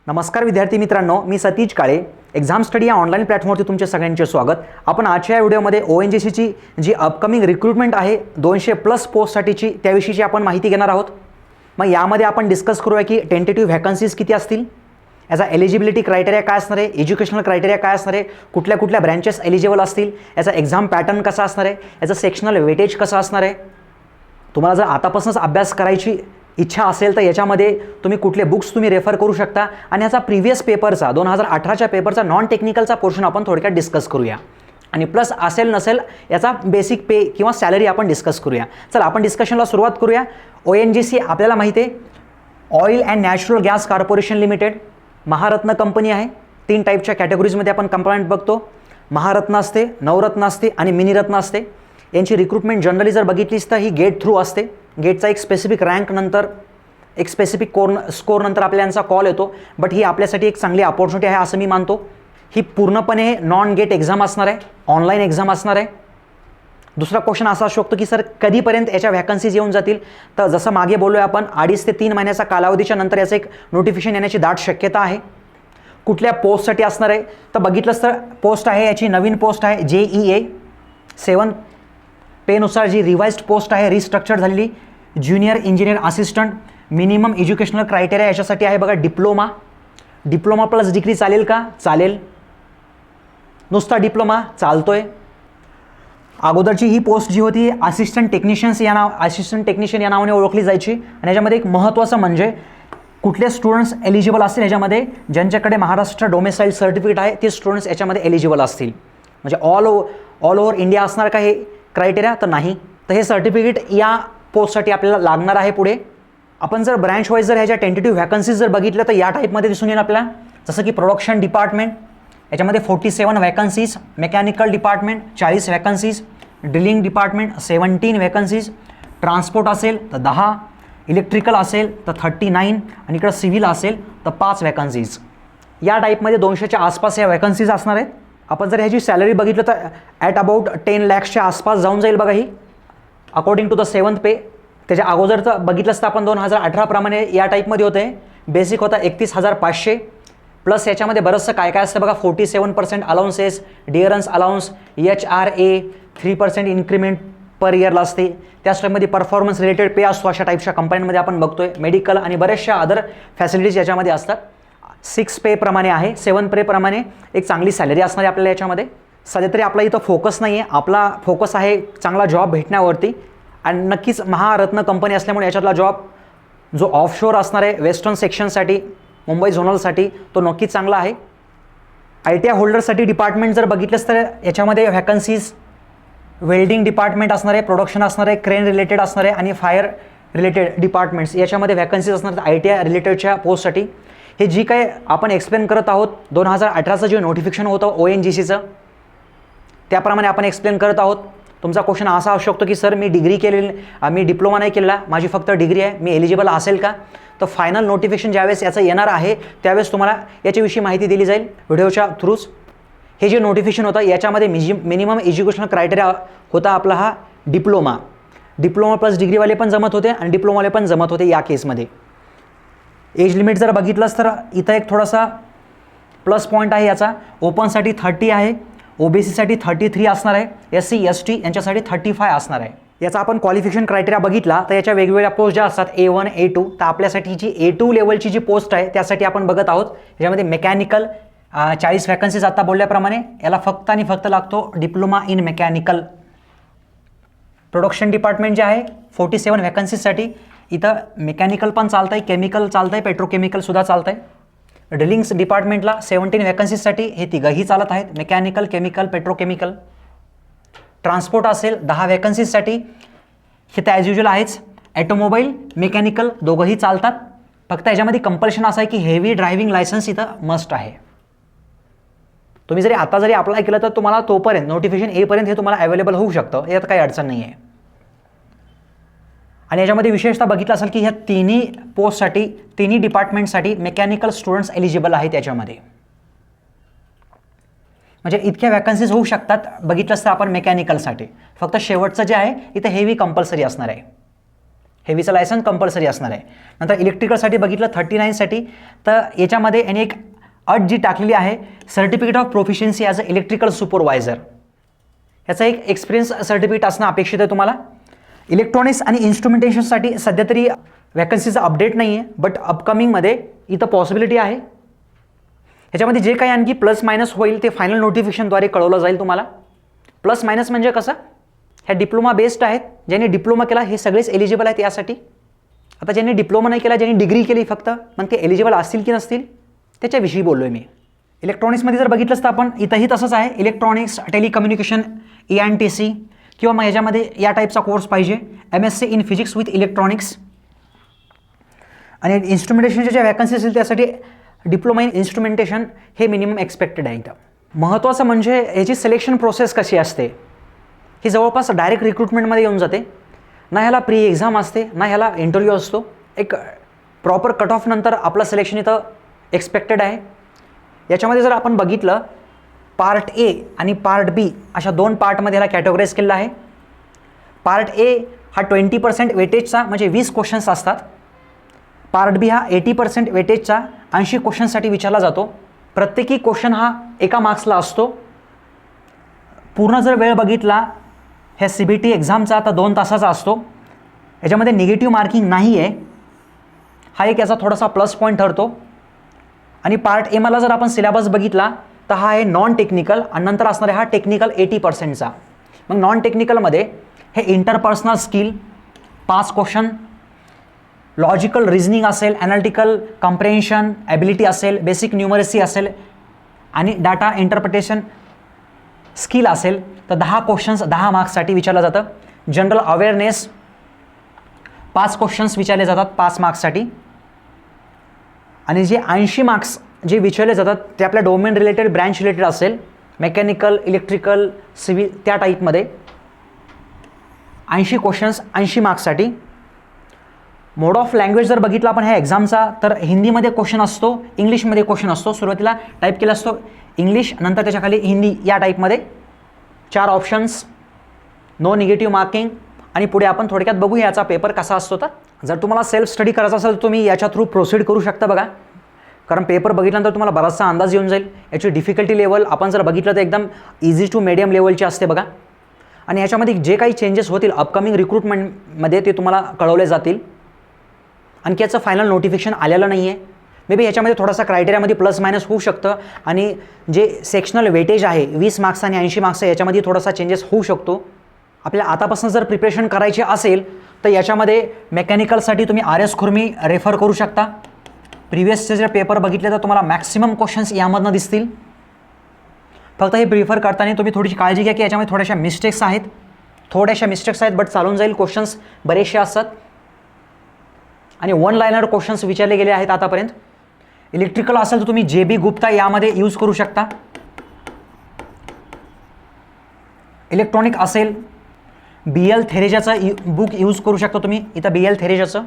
नमस्कार विद्यार्थी मित्रांनो, मी सतीश काळे. एक्झाम स्टडी या ऑनलाईन प्लॅटफॉर्मवरती तुमचे सगळ्यांचे स्वागत. आपण आजच्या या व्हिडिओमध्ये ONGCची जी अपकमिंग रिक्रुटमेंट आहे 200+ पोस्टसाठीची त्याविषयीची आपण माहिती घेणार आहोत. मग यामध्ये आपण डिस्कस करूया की टेंटेटिव्ह व्हॅकन्सीज किती असतील, याचा एलिजिबिलिटी क्रायटेरिया काय असणार आहे, एज्युकेशनल क्रायटेरिया काय असणार आहे, कुठल्या कुठल्या ब्रँचेस एलिजिबल असतील, याचा एक्झाम पॅटर्न कसा असणार आहे, याचं सेक्शनल वेटेज कसं असणार आहे. तुम्हाला जर आतापासूनच अभ्यास करायची इच्छा असेल तर याच्यामध्ये तुम्ही कुठले बुक्स तुम्ही रेफर करू शकता आणि याचा प्रिव्हियस पेपरचा 2018च्या पेपरचा नॉन टेक्निकलचा पोर्शन आपण थोडक्यात डिस्कस करूया आणि प्लस असेल नसेल याचा बेसिक पे किंवा सॅलरी आपण डिस्कस करूया. चला आपण डिस्कशनला सुरुवात करूया. ONGC आपल्याला माहिती आहे oil and natural gas corporation limited Maharatna company आहे. 3 टाईपच्या कॅटेगरीजमध्ये आपण कंप्लायंट बघतो. महारत्न असते, नवरत्न असते आणि मिनीरत्न असते. यांची रिक्रुटमेंट जनरली जर बघितलीस तर ही गेट थ्रू असते. गेटचा एक स्पेसिफिक रँक नंतर एक स्पेसिफिक स्कोर नंतर आपल्या यांचा कॉल येतो. बट ही आपल्यासाठी एक चांगली अपॉर्च्युनिटी आहे असं मी मानतो. ही पूर्णपणे नॉन गेट एक्झाम असणार आहे, ऑनलाईन एक्झाम असणार आहे. दुसरा क्वेश्चन असा असू शकतो की सर कधीपर्यंत याच्या व्हॅकन्सीज येऊन जातील, तर जसं मागे बोललो आहे आपण 2.5 ते 3 महिन्याचा कालावधीच्या नंतर याचं एक नोटिफिकेशन येण्याची दाट शक्यता आहे. कुठल्या पोस्टसाठी असणार आहे तर बघितलंच तर पोस्ट आहे याची नवीन पोस्ट आहे JEA 7 पेनुसार जी रिवाइज्ड पोस्ट आहे रिस्ट्रक्चर झालेली junior engineer assistant. Minimum educational criteria याच्यासाठी आहे बघा डिप्लोमा प्लस डिग्री चालेल का? चालेल. नुसता डिप्लोमा चालतोय. अगोदरची ही पोस्ट जी होती असिस्टंट टेक्निशियन या नावाने ओळखली जायची आणि याच्यामध्ये एक महत्त्वाचं म्हणजे कुठले स्टुडंट्स एलिजिबल असतील याच्यामध्ये ज्यांच्याकडे महाराष्ट्र डोमेसाईल सर्टिफिकेट आहे ते स्टुडंट्स याच्यामध्ये एलिजिबल असतील. म्हणजे ऑल ओव्हर इंडिया असणार का हे क्रायटेरिया? तर नाही. तर हे सर्टिफिकेट या पोस्टसाठी आपल्याला लागणार आहे. पुढे आपण जर ब्रँच वाईज जर ह्याच्या टेंटेटिव्ह व्हॅकन्सीज जर बघितलं तर या टाईपमध्ये दिसून येईल आपल्याला. जसं की प्रोडक्शन डिपार्टमेंट याच्यामध्ये 47 vacancies, mechanical department 40 vacancies, drilling department 17 vacancies, transport असेल तर 10, इलेक्ट्रिकल असेल तर 39 आणि इकडं सिव्हिल असेल तर 5 व्हॅकन्सीज. या टाईपमध्ये 200च्या आसपास या व्हॅकन्सीज असणार आहेत. आपण जर ह्याची सॅलरी बघितलं तर ॲट अबाउट 10 लाखच्या आसपास जाऊन जाईल बघा ही अकॉर्डिंग टू द 7th पे. त्याच्या अगोदर तर बघितलंच तर आपण 2018 प्रमाणे या टाईपमध्ये होते. बेसिक होता 31,500 प्लस याच्यामध्ये बरंचसं काय काय असतं बघा. 47% अलाउन्सेस, डिअरन्स अलाउन्स, HRA 3% इन्क्रीमेंट पर इयरला असते. त्याच टाईपमध्ये परफॉर्मन्स रिलेटेड पे असतो. अशा टाईपच्या कंपन्यांमध्ये आपण बघतोय. मेडिकल आणि बऱ्याचशा अदर फॅसिलिटीज याच्यामध्ये असतात. 6 पे प्रमाणे आहे, 7 पे प्रमाणे एक चांगली सॅलरी असणार आहे आपल्याला याच्यामध्ये. सध्या तरी आपला इथं फोकस नाही आहे. आपला फोकस आहे चांगला जॉब भेटण्यावरती आणि नक्कीच महारत्न कंपनी असल्यामुळे याच्यातला जॉब जो ऑफशोर असणार आहे वेस्टर्न सेक्शनसाठी, मुंबई झोनलसाठी तो नक्कीच चांगला आहे. ITI होल्डरसाठी डिपार्टमेंट जर बघितलंच तर याच्यामध्ये व्हॅकन्सीज वेल्डिंग डिपार्टमेंट असणार आहे, प्रोडक्शन असणार आहे, क्रेन रिलेटेड असणार आहे आणि फायर रिलेटेड डिपार्टमेंट्स याच्यामध्ये व्हॅकन्सीज असणार आहेत ITI रिलेटेडच्या पोस्टसाठी. हे जी काय आपण एक्सप्लेन करत आहोत 2018चं जे नोटिफिकेशन होतं ONGCचं त्याप्रमाणे आपण एक्सप्लेन करत आहोत. तुमचा क्वेश्चन असा असू शकतो की सर मी मी डिप्लोमा नाही केलेला, माझी फक्त डिग्री आहे, मी एलिजिबल असेल का? तर फायनल नोटिफिकेशन ज्यावेळेस याचं येणार आहे त्यावेळेस तुम्हाला याच्याविषयी माहिती दिली जाईल व्हिडिओच्या थ्रूच. हे जे नोटिफिकेशन होतं याच्यामध्ये मिनिमम एज्युकेशनल क्रायटेरिया होता आपला हा डिप्लोमा प्लस डिग्रीवाले पण जमत होते आणि डिप्लोमावाले पण जमत होते या केसमध्ये. एज लिमिट जर बघितलंच तर इथं एक थोडासा प्लस पॉईंट आहे याचा. ओपनसाठी 30 आहे, OBCसाठी 33 असणार आहे, SC ST यांच्यासाठी 35 असणार आहे. याचा आपण क्वालिफिकेशन क्रायटेरिया बघितला तर याच्या वेगवेगळ्या पोस्ट ज्या असतात A1 A2 तर आपल्यासाठी जी A2 लेवलची जी पोस्ट आहे त्यासाठी आपण बघत आहोत. याच्यामध्ये मेकॅनिकल 40 व्हॅकन्सीज आता बोलल्याप्रमाणे याला फक्त आणि फक्त लागतो diploma in mechanical. Production department जे आहे 47 व्हॅकन्सीजसाठी इथं मेकॅनिकल पण चालतं आहे, केमिकल चालतं आहे, पेट्रोकेमिकलसुद्धा चालतं आहे. ड्रिलिंग्स डिपार्टमेंटला 17 व्हॅकन्सीजसाठी हे तिघंही चालत आहेत, मेकॅनिकल, केमिकल, पेट्रोकेमिकल. ट्रान्सपोर्ट असेल 10 व्हॅकन्सीजसाठी हे तर ॲज युजल आहेच. ॲटोमोबाईल, मेकॅनिकल दोघंही चालतात. फक्त याच्यामध्ये कंपल्शन असं आहे की हेवी ड्रायव्हिंग लायसन्स इथं मस्ट आहे. तुम्ही जरी आता जरी अप्लाय केलं तर तुम्हाला तोपर्यंत नोटिफिकेशन येईपर्यंत हे तुम्हाला अवेलेबल होऊ शकतं, यात काही अडचण नाही आहे. आणि याच्यामध्ये विशेषतः बघितलं असेल की ह्या तिन्ही पोस्टसाठी, तिन्ही डिपार्टमेंटसाठी मेकॅनिकल स्टुडंट्स एलिजिबल आहेत याच्यामध्ये. म्हणजे इतक्या व्हॅकन्सीज होऊ शकतात बघितलंच तर आपण मेकॅनिकलसाठी. फक्त शेवटचं जे आहे इथं हेवी कंपल्सरी असणार आहे. हेवीचं लायसन्स कंपल्सरी असणार आहे. नंतर इलेक्ट्रिकलसाठी बघितलं 39साठी, तर याच्यामध्ये याने एक अट जी टाकलेली आहे, certificate of proficiency as a electrical supervisor. याचा एक एक्सपिरियन्स सर्टिफिकेट असणं अपेक्षित आहे तुम्हाला. इलेक्ट्रॉनिक्स आणि इन्स्ट्रुमेंटेशनसाठी सध्या तरी वॅकन्सीचं अपडेट नाही आहे, बट अपकमिंगमध्ये इथं पॉसिबिलिटी आहे. ह्याच्यामध्ये जे काही आणखी प्लस मायनस होईल ते फायनल नोटिफिकेशनद्वारे कळवलं जाईल तुम्हाला. प्लस मायनस म्हणजे कसं, ह्या डिप्लोमा बेस्ड आहेत. ज्यांनी डिप्लोमा केला हे सगळेच एलिजिबल आहेत यासाठी. आता ज्यांनी डिप्लोमा नाही केला, ज्यांनी डिग्री केली फक्त, मग ते एलिजिबल असतील की नसतील त्याच्याविषयी बोललो आहे मी. इलेक्ट्रॉनिक्समध्ये जर बघितलंच तर आपण इथंही तसंच आहे. इलेक्ट्रॉनिक्स, टेलिकम्युनिकेशन, ENTC किंवा मग ह्याच्यामध्ये या टाईपचा कोर्स पाहिजे, MSc in physics with electronics. आणि इन्स्ट्रुमेंटेशनच्या ज्या वॅकन्सी असेल त्यासाठी डिप्लोमा इन इन्स्ट्रुमेंटेशन हे मिनिमम एक्सपेक्टेड आहे इथं. महत्त्वाचं म्हणजे याची सिलेक्शन प्रोसेस कशी असते, ही जवळपास डायरेक्ट रिक्रुटमेंटमध्ये येऊन जाते. ना ह्याला प्री एक्झाम असते, ना ह्याला इंटरव्ह्यू असतो. एक प्रॉपर कट ऑफ नंतर आपलं सिलेक्शन इथं एक्सपेक्टेड आहे. याच्यामध्ये जर आपण बघितलं, पार्ट ए आणि पार्ट बी अशा 2 पार्टमध्ये ह्याला कॅटेगराईज केलेलं आहे. पार्ट ए हा 20% वेटेजचा म्हणजे 20 क्वेश्चन्स असतात. पार्ट बी हा 80% वेटेजचा 80 क्वेश्चन्ससाठी विचारला जातो. प्रत्येकी क्वेश्चन हा एका मार्क्सला असतो. पूर्ण जर वेळ बघितला ह्या CBT एक्झामचा तर 2 तासाचा असतो. याच्यामध्ये निगेटिव्ह मार्किंग नाही आहे, हा एक याचा थोडासा प्लस पॉईंट ठरतो. आणि पार्ट ए मला जर आपण सिलेबस बघितला तर हा आहे नॉन टेक्निकल आणि नंतर असणार आहे हा टेक्निकल 80%चा. मग नॉन टेक्निकलमध्ये हे interpersonal skill 5 question, logical reasoning असेल, ॲनालिटिकल कॉम्प्रेन्शन ॲबिलिटी असेल, बेसिक न्यूमरसी असेल आणि डाटा इंटरप्रिटेशन स्किल असेल तर 10 क्वेश्चन्स 10 मार्क्ससाठी विचारलं जातं. जनरल अवेअरनेस 5 क्वेश्चन्स विचारले जातात 5 मार्क्ससाठी. आणि जे 80 मार्क्स जे विचारले जातात ते आपल्या डोमेन रिलेटेड, ब्रँच रिलेटेड असेल, मेकॅनिकल, इलेक्ट्रिकल, सिव्हिल त्या टाईपमध्ये 80 क्वेश्चन्स 80 मार्क्ससाठी. मोड ऑफ लँग्वेज जर बघितला आपण ह्या एक्झामचा तर हिंदीमध्ये क्वेश्चन असतो, इंग्लिशमध्ये क्वेश्चन असतो. सुरुवातीला टाईप केला असतो इंग्लिश, नंतर त्याच्याखाली हिंदी या टाईपमध्ये 4 ऑप्शन्स, नो निगेटिव्ह मार्किंग. आणि पुढे आपण थोडक्यात बघू याचा पेपर कसा असतो. तर जर तुम्हाला सेल्फ स्टडी करायचा असेल तर तुम्ही याच्या थ्रू प्रोसीड करू शकता बघा, कारण पेपर बघितल्यानंतर तुम्हाला बराचसा अंदाज येऊन जाईल. याची डिफिकल्टी लेवल आपण जर बघितलं तर एकदम इझी टू मीडियम लेवलची असते बघा. आणि याच्यामध्ये जे काही चेंजेस होतील अपकमिंग रिक्रुटमेंटमध्ये ते तुम्हाला कळवले जातील. आणखी याचं फायनल नोटिफिकेशन आलेलं नाही आहे. मे बी याच्यामध्ये थोडासा क्रायटेरियामध्ये प्लस मायनस होऊ शकतं. आणि जे सेक्शनल वेटेज आहे 20 मार्क्स आणि 80 मार्क्स याच्यामध्ये थोडासा चेंजेस होऊ शकतो. आपल्याला आतापासून जर प्रिपरेशन करायची असेल तर याच्यामध्ये मेकॅनिकलसाठी तुम्ही RS खुर्मी रेफर करू शकता. प्रिव्हियसचे जर पेपर बघितले तर तुम्हाला मॅक्सिमम क्वेश्चन्स यामधनं दिसतील. फक्त हे प्रिफर करताना तुम्ही थोडीशी काळजी घ्या की याच्यामध्ये थोड्याशा मिस्टेक्स आहेत, बट चालून जाईल. क्वेश्चन्स बरेचसे असतात आणि 1 लाइनर क्वेश्चन्स विचारले गेले आहेत आतापर्यंत. इलेक्ट्रिकल असेल तर तुम्ही JB गुप्ता यामध्ये यूज करू शकता. इलेक्ट्रॉनिक असेल BL थेरेजाचं बुक यूज करू शकता तुम्ही. इथं BL थेरेजाचं.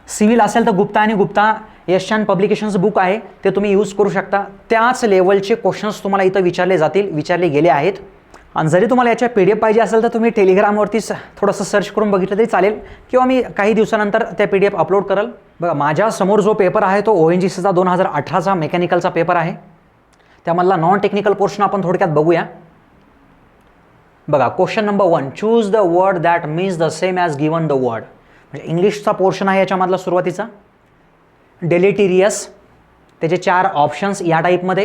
सिव्हिल असेल तर गुप्ता आणि गुप्ता यशान पब्लिकेशन्स बुक आहे ते तुम्ही यूज करू शकता. त्याच लेवलचे क्वेश्चन्स तुम्हाला इथं विचारले गेले आहेत. आणि जरी तुम्हाला याच्या PDF पाहिजे असेल तर तुम्ही टेलिग्रामवरती थोडंसं सर्च करून बघितलं तरी चालेल, किंवा मी काही दिवसानंतर त्या PDF अपलोड करेल. बघा माझ्यासमोर जो पेपर आहे तो ONGCचा 2018चा मेकॅनिकलचा पेपर आहे. त्यामधला नॉन टेक्निकल पोर्शन आपण थोडक्यात बघूया. बघा question number 1, choose the word that means the same as given the word. म्हणजे इंग्लिशचा पोर्शन आहे याच्यामधला सुरुवातीचा. डेलेटिरियस, त्याचे 4 ऑप्शन्स या टाईपमध्ये.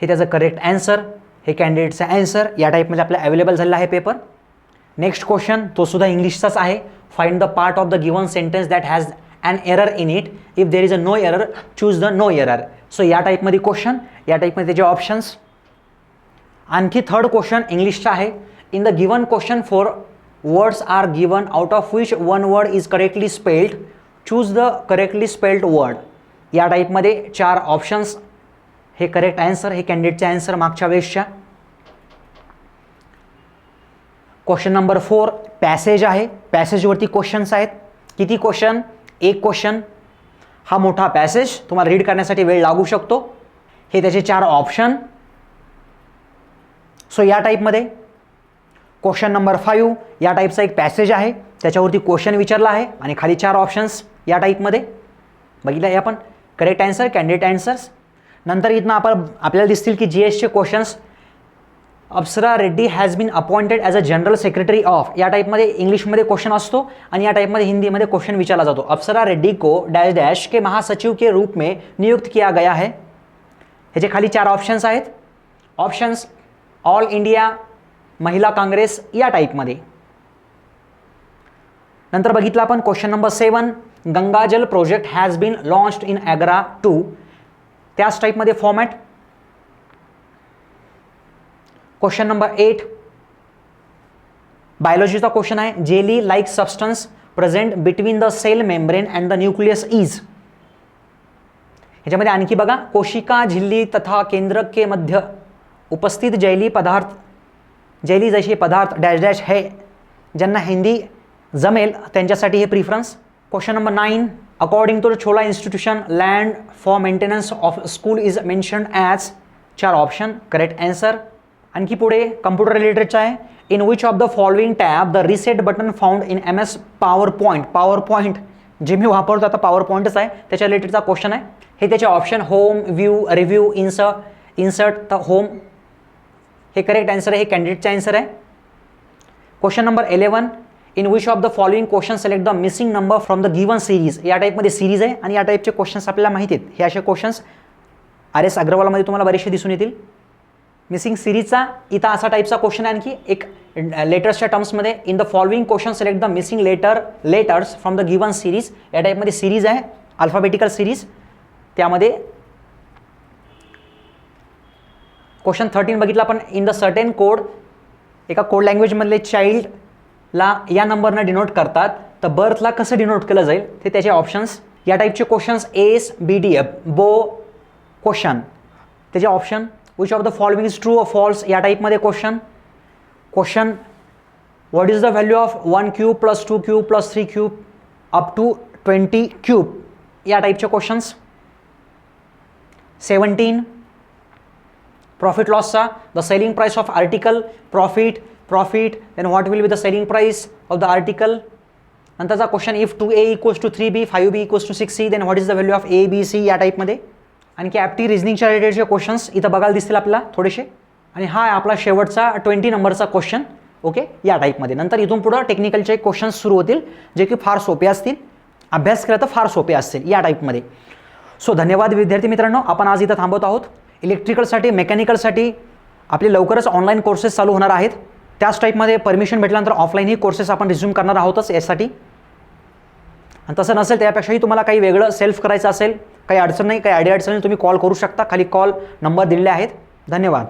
हे त्याचं करेक्ट ॲन्सर, हे कॅन्डिडेटचा ॲन्सर या टाईपमध्ये आपल्या अवेलेबल झालेला आहे पेपर. नेक्स्ट क्वेश्चन तो सुद्धा इंग्लिशचाच आहे. Find the part of the given sentence that has an error in it. If there is a no error choose the no error. So या टाईपमध्ये क्वेश्चन, या टाईपमध्ये त्याचे ऑप्शन्स. आणखी थर्ड क्वेश्चन इंग्लिशचा आहे. In the given question 4 words are given out of which 1 word is correctly spelled. Choose the correctly spelled word. या टाईपमध्ये 4 ऑप्शन्स. हे करेक्ट ॲन्सर, हे कॅन्डिडेटचे ॲन्सर मागच्या वेळेसच्या. क्वेश्चन नंबर 4 पॅसेज आहे. पॅसेजवरती क्वेश्चन्स आहेत. किती क्वेश्चन? 1 क्वेश्चन. हा मोठा पॅसेज तुम्हाला रीड करण्यासाठी वेळ लागू शकतो. हे त्याचे 4 ऑप्शन. सो या टाईपमध्ये क्वेश्चन नंबर 5 या टाईपचा एक पॅसेज आहे, त्याच्यावरती क्वेश्चन विचारला आहे आणि खाली 4 ऑप्शन्स या टाईपमध्ये बघितलं आहे आपण. Correct answer, candidate answers. नंतर इथनं आपल्याला दिसतील की GSचे questions. Apsara Reddy has been appointed as a general secretary of, या टाईपमध्ये इंग्लिशमध्ये क्वेश्चन असतो आणि या टाईपमध्ये हिंदीमध्ये क्वेश्चन विचारला जातो. अप्सरा रेड्डी को डैश डैश के महासचिव के रूप में नियुक्त किया गया है. ह्याचे खाली 4 ऑप्शन्स आहेत. ऑप्शन्स ऑल इंडिया, महिला काँग्रेस या टाईपमध्ये. नंतर बघितलं आपण question number 7 Gangajal project has been launched in Agra 2, त्याच टाईपमध्ये फॉर्मॅट. क्वेश्चन नंबर 8 बायोलॉजीचा क्वेश्चन आहे. Jelly like substance present between the cell membrane and the nucleus is. ह्याच्यामध्ये आणखी बघा, कोशिका झिल्ली तथा केंद्रक के मध्य उपस्थित जैली पदार्थ, जैली जैसे पदार्थ डॅश डॅश है. ज्यांना हिंदी जमेल त्यांच्यासाठी हे preference. Question number 9 according to the Chola institution land for maintenance of school is mentioned as. 4 option, correct answer. आणखी पुढे कम्प्युटर रिलेटेडचं आहे. In which of the following tab the reset button found in MS PowerPoint. PowerPoint जे मी वापरतो आता power पॉईंटच आहे, त्याच्या रिलेटेडचा क्वेश्चन आहे. हे त्याचे option home, view, review, insert तर होम हे करेक्ट आन्सर आहे, हे कॅन्डिडेटचा आन्सर आहे. Question number 11 in which of the following question select the missing number from the given series. या टाईपमध्ये सिरीज आहे आणि या टाईपचे क्वेश्चन्स आपल्याला माहिती आहेत. हे असे क्वेश्चन्स RS अग्रवालमध्ये तुम्हाला बरेचसे दिसून येतील. मिसिंग सिरीजचा इथं असा टाईपचा क्वेश्चन आहे. आणखी एक लेटर्सच्या टर्म्समध्ये in the following question select the missing letters from the given series. या टाईपमध्ये सिरीज आहे, अल्फाबेटिकल सिरीज. त्यामध्ये क्वेश्चन 13 बघितला आपण. इन द सर्टेन कोड, एका कोड लँग्वेजमधले चाइल्डला या नंबरनं डिनोट करतात, तर बर्थला कसं डिनोट केलं जाईल ते त्याचे ऑप्शन्स. या टाईपचे क्वेश्चन्स ASBD बो क्वेश्चन, त्याचे option. Which of the following is true or false या टाईपमध्ये question. Question what is the value of 1 cube plus 2 cube plus 3 cube up to 20 cube या टाईपचे क्वेश्चन्स. 17 प्रॉफिट लॉसचा the selling price of article, profit then what will be the selling price of the article. नंतरचा question if 2A equals to 3B 5B equals to 6C then what is the value of ABC या टाईपमध्ये. आणखी ॲप्टी रिझनिंगच्या रिलेटेडचे questions इथं बघायला दिसतील आपल्याला थोडेसे. आणि हा आपला शेवटचा 20 नंबरचा क्वेश्चन ओके या टाईपमध्ये. नंतर इथून पुढं टेक्निकलचे क्वेश्चन्स सुरू होतील जे की फार सोपे असतील, अभ्यास केला तर फार सोपे असतील या टाईपमध्ये. सो धन्यवाद विद्यार्थी मित्रांनो, आपण आज इथं थांबवत आहोत. इलेक्ट्रिकलसाठी, मेकॅनिकलसाठी आपले लवकरच ऑनलाईन कोर्सेस चालू होणार आहेत. त्याच टाईपमध्ये परमिशन भेटल्यानंतर ऑफलाईनही कोर्सेस आपण रिझ्यूम करणार आहोतच यासाठी. आणि तसं नसेल त्यापेक्षाही तुम्हाला काही वेगळं सेल्फ करायचं असेल, काही अडचण नाही, काही अडचण नाही, तुम्ही कॉल करू शकता. खाली कॉल नंबर दिलेले आहेत. धन्यवाद.